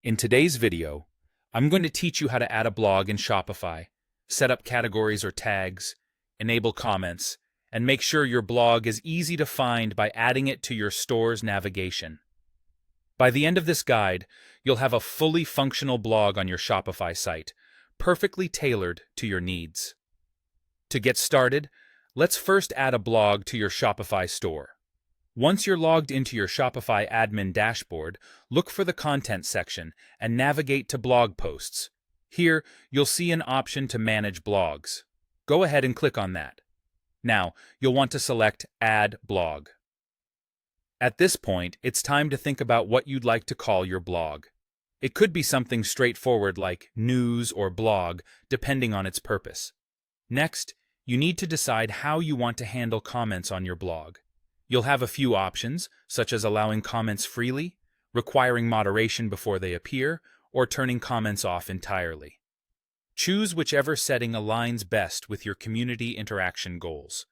In today's video, I'm going to teach you how to add a blog in Shopify, set up categories or tags, enable comments, and make sure your blog is easy to find by adding it to your store's navigation. By the end of this guide, you'll have a fully functional blog on your Shopify site, perfectly tailored to your needs. To get started, let's first add a blog to your Shopify store. Once you're logged into your Shopify admin dashboard, look for the Content section and navigate to Blog Posts. Here, you'll see an option to manage blogs. Go ahead and click on that. Now, you'll want to select Add Blog. At this point, it's time to think about what you'd like to call your blog. It could be something straightforward like news or blog, depending on its purpose. Next, you need to decide how you want to handle comments on your blog. You'll have a few options, such as allowing comments freely, requiring moderation before they appear, or turning comments off entirely. Choose whichever setting aligns best with your community interaction goals.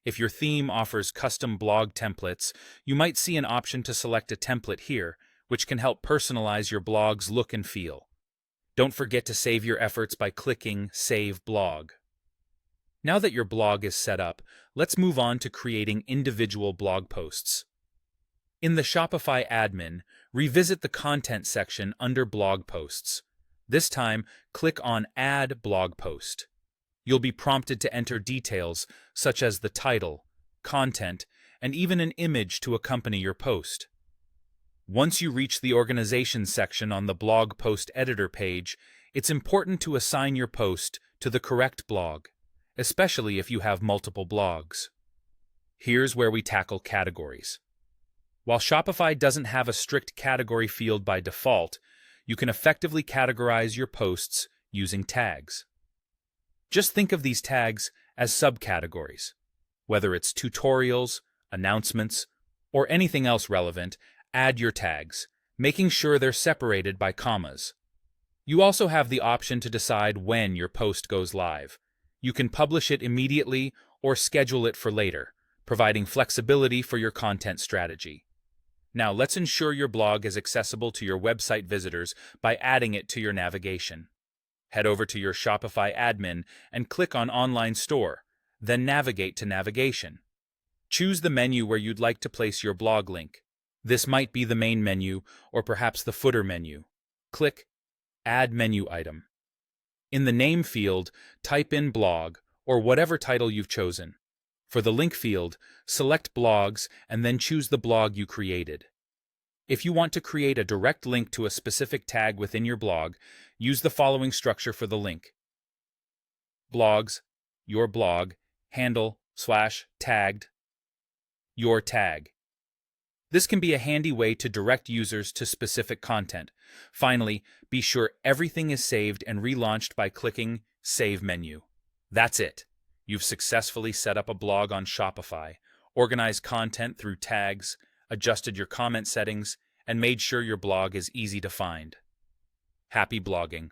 If your theme offers custom blog templates, you might see an option to select a template here, which can help personalize your blog's look and feel. Don't forget to save your efforts by clicking Save Blog. Now that your blog is set up, let's move on to creating individual blog posts. In the Shopify admin, revisit the Content section under Blog Posts. This time, click on Add Blog Post. You'll be prompted to enter details such as the title, content, and even an image to accompany your post. Once you reach the Organization section on the Blog Post Editor page, it's important to assign your post to the correct blog, especially if you have multiple blogs. Here's where we tackle categories. While Shopify doesn't have a strict category field by default, you can effectively categorize your posts using tags. Just think of these tags as subcategories. Whether it's tutorials, announcements, or anything else relevant, add your tags, making sure they're separated by commas. You also have the option to decide when your post goes live. You can publish it immediately or schedule it for later, providing flexibility for your content strategy. Now let's ensure your blog is accessible to your website visitors by adding it to your navigation. Head over to your Shopify admin and click on Online Store, then navigate to Navigation. Choose the menu where you'd like to place your blog link. This might be the main menu or perhaps the footer menu. Click Add Menu Item. In the name field, type in blog or whatever title you've chosen. For the link field, select blogs and then choose the blog you created. If you want to create a direct link to a specific tag within your blog, use the following structure for the link. Blogs, your blog, handle, / tagged, your tag. This can be a handy way to direct users to specific content. Finally, be sure everything is saved and relaunched by clicking Save Menu. That's it. You've successfully set up a blog on Shopify, organized content through tags, adjusted your comment settings, and made sure your blog is easy to find. Happy blogging!